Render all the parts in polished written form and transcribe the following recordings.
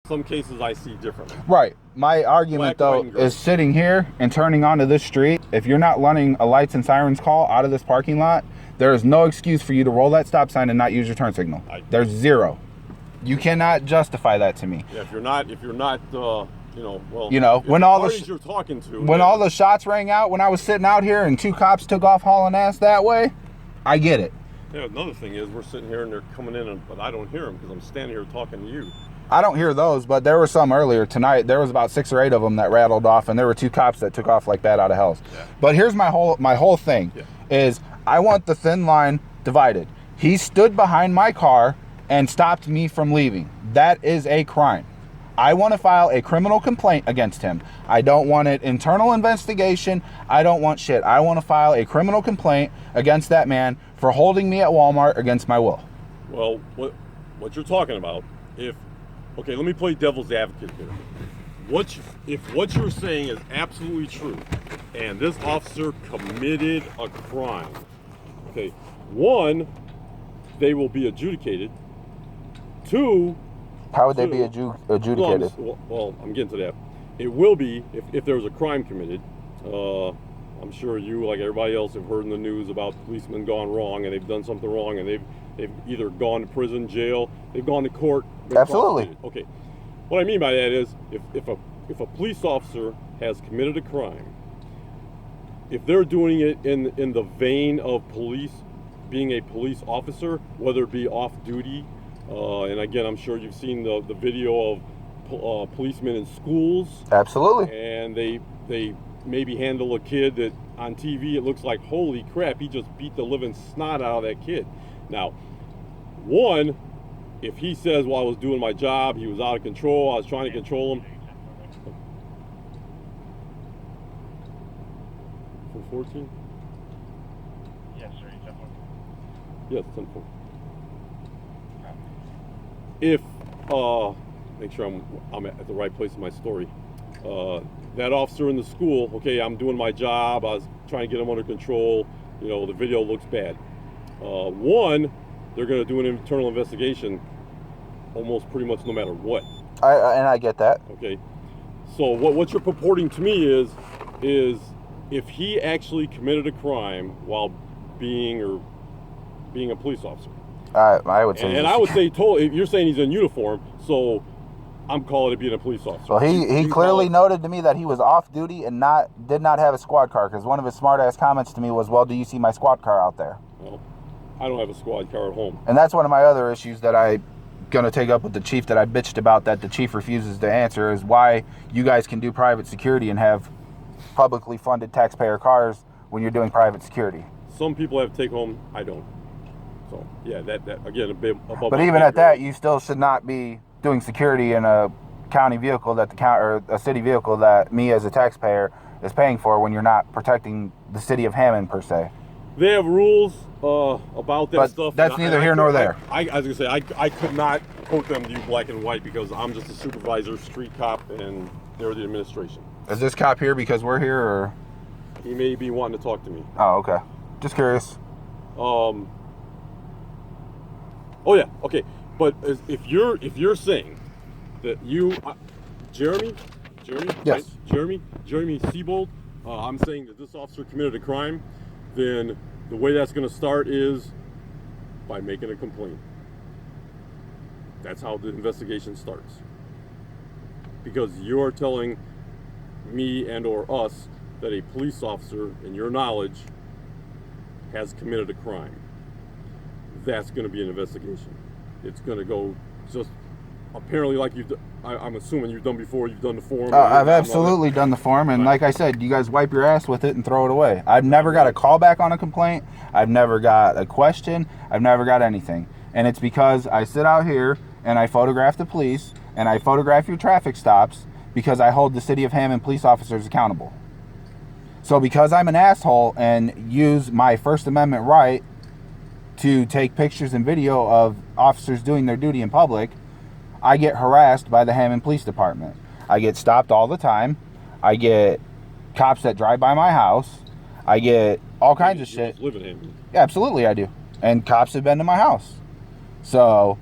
some cases I see differently. Right. My argument, though, is sitting here and turning onto this street. If you're not running a lights and sirens call out of this parking lot, there is no excuse for you to roll that stop sign and not use your turn signal. There's zero. You cannot justify that to me. Yeah, if you're not, when all the you're talking to, when all the shots rang out, when I was sitting out here and 2 cops took off hauling ass that way, I get it. Yeah, another thing is we're sitting here and they're coming in, but I don't hear them because I'm standing here talking to you. I don't hear those, but there were some earlier tonight. There was about 6 or 8 of them that rattled off, and there were 2 cops that took off like that out of hell. Yeah. But here's my whole thing is I want the thin line divided. He stood behind my car and stopped me from leaving. That is a crime. I want to file a criminal complaint against him. I don't want an internal investigation. I don't want shit. I want to file a criminal complaint against that man for holding me at Walmart against my will. Well, what you're talking about, okay, let me play devil's advocate here. If what you're saying is absolutely true, and this officer committed a crime, okay, 1, they will be adjudicated. 2, how would they be adjudicated? Well, I'm getting to that. It will be if there was a crime committed. I'm sure you, like everybody else, have heard in the news about policemen gone wrong and they've done something wrong and they've either gone to prison, jail, they've gone to court. Absolutely. Okay. What I mean by that is if a police officer has committed a crime, if they're doing it in the vein of being a police officer, whether it be off duty, and again, I'm sure you've seen the video of policemen in schools. Absolutely. And they maybe handle a kid that on TV it looks like, holy crap, he just beat the living snot out of that kid. Now, 1, if he says, well, I was doing my job, he was out of control, I was trying to control him. For 14? Yes, sir. He's 10-4. Yes, 10-4. If make sure I'm at the right place in my story. That officer in the school, okay, I'm doing my job, I was trying to get him under control, the video looks bad. 1, they're going to do an internal investigation almost pretty much no matter what. I get that. Okay. So what you're purporting to me is if he actually committed a crime while being a police officer. I would say. And I would say you're saying he's in uniform, so I'm calling it being a police officer. Well, he clearly noted to me that he was off duty and did not have a squad car, because one of his smart ass comments to me was, well, do you see my squad car out there? Well, I don't have a squad car at home. And that's one of my other issues that I'm going to take up with the chief that I bitched about that the chief refuses to answer, is why you guys can do private security and have publicly funded taxpayer cars when you're doing private security. Some people have take home, I don't. So, yeah, that again, a bit above. But even at that, you still should not be doing security in a county vehicle or a city vehicle that me as a taxpayer is paying for when you're not protecting the city of Hammond per se. They have rules about that stuff. That's neither here nor there. I was gonna say I could not quote them to you black and white because I'm just a supervisor, street cop, and they're the administration. Is this cop here because we're here, or? He may be wanting to talk to me. Oh, okay. Just curious. Oh yeah, okay. But if you're saying that you, Jeremy, yes, right? Jeremy Siebold, I'm saying that this officer committed a crime, then the way that's going to start is by making a complaint. That's how the investigation starts. Because you're telling me and or us that a police officer, in your knowledge, has committed a crime. That's going to be an investigation. It's going to go just apparently like I'm assuming you've done before. You've done the form. I've absolutely done the form, and like I said, you guys wipe your ass with it and throw it away. I've never got a callback on a complaint. I've never got a question. I've never got anything. And it's because I sit out here and I photograph the police and I photograph your traffic stops because I hold the city of Hammond police officers accountable. So because I'm an asshole and use my First Amendment right to take pictures and video of officers doing their duty in public, I get harassed by the Hammond Police Department. I get stopped all the time. I get cops that drive by my house. I get all kinds of shit. You live in Hammond. Yeah, absolutely I do. And cops have been to my house. So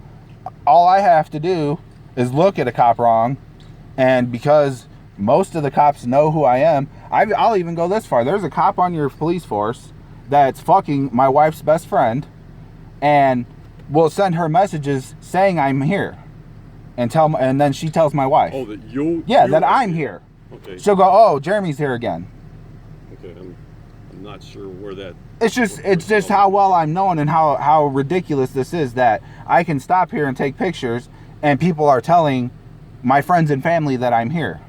all I have to do is look at a cop wrong, and because most of the cops know who I am, I'll even go this far. There's a cop on your police force that's fucking my wife's best friend and will send her messages saying I'm here and then she tells my wife. Oh, that you? Yeah, you that are I'm here. Okay. She'll go, oh, Jeremy's here again. Okay, I'm not sure where that. It's just how well I'm known and how ridiculous this is that I can stop here and take pictures and people are telling my friends and family that I'm here.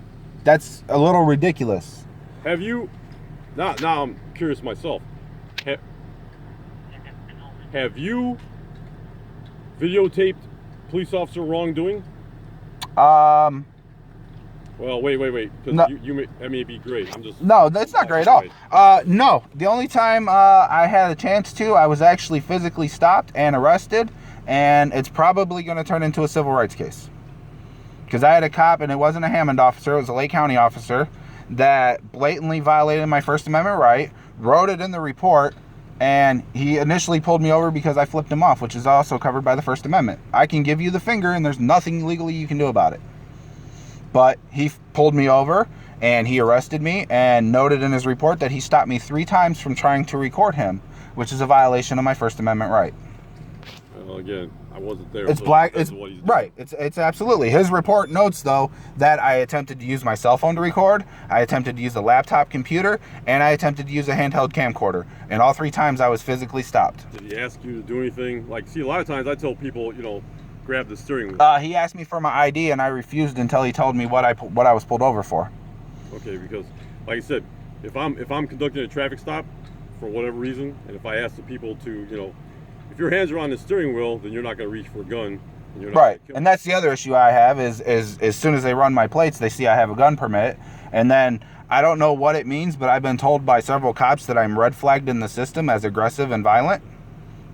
That's a little ridiculous. Have you? Now I'm curious myself. Have you videotaped police officer wrongdoing? Well, wait. Because No. that may be great. I'm just. No, that's not great at all. No, the only time I had a chance to, I was actually physically stopped and arrested, and it's probably going to turn into a civil rights case. Because I had a cop, and it wasn't a Hammond officer, it was a Lake County officer, that blatantly violated my First Amendment right, wrote it in the report, and he initially pulled me over because I flipped him off, which is also covered by the First Amendment. I can give you the finger, and there's nothing legally you can do about it. But he pulled me over, and he arrested me, and noted in his report that he stopped me 3 times from trying to record him, which is a violation of my First Amendment right. Well, again, I wasn't there. It's so black. that's It's what he's doing. right. It's absolutely. His report notes though that I attempted to use my cell phone to record. I attempted to use a laptop computer, and I attempted to use a handheld camcorder. And all 3 times I was physically stopped. Did he ask you to do anything? Like, see, a lot of times I tell people, grab the steering wheel. He asked me for my ID, and I refused until he told me what I was pulled over for. Okay, because, like I said, if I'm conducting a traffic stop for whatever reason, and if I ask the people to, if your hands are on the steering wheel, then you're not going to reach for a gun. And you're not Right, gonna kill and that's the other issue I have is as soon as they run my plates, they see I have a gun permit, and then I don't know what it means, but I've been told by several cops that I'm red flagged in the system as aggressive and violent.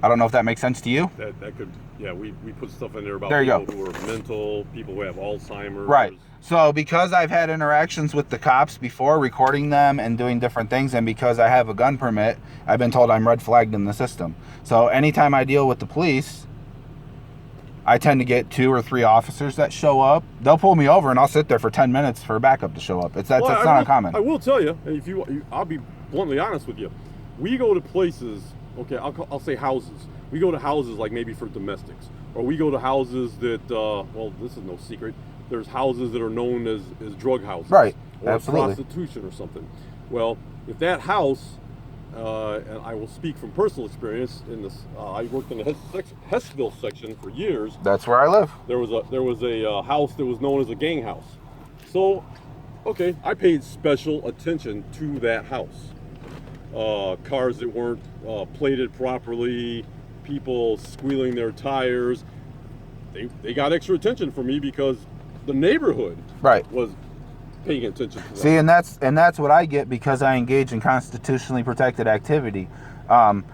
I don't know if that makes sense to you. that could, yeah, we put stuff in there about There you people who are mental, people who have Alzheimer's. Right. So because I've had interactions with the cops before, recording them and doing different things, and because I have a gun permit, I've been told I'm red flagged in the system. So anytime I deal with the police, I tend to get 2 or 3 officers that show up. They'll pull me over, and I'll sit there for 10 minutes for a backup to show up. That's not uncommon. I will tell you, and I'll be bluntly honest with you. We go to places, okay, I'll say houses. We go to houses like maybe for domestics, or we go to houses that, well, this is no secret. There's houses that are known as drug houses. Right, or absolutely. prostitution or something. Well, if that house, and I will speak from personal experience in this, I worked in the Hessville section for years. That's where I live. There was a house that was known as a gang house. So, okay, I paid special attention to that house. Cars that weren't plated properly, people squealing their tires. They got extra attention from me because the neighborhood Right. was paying attention to that. See, and that's what I get because I engage in constitutionally protected activity. I'm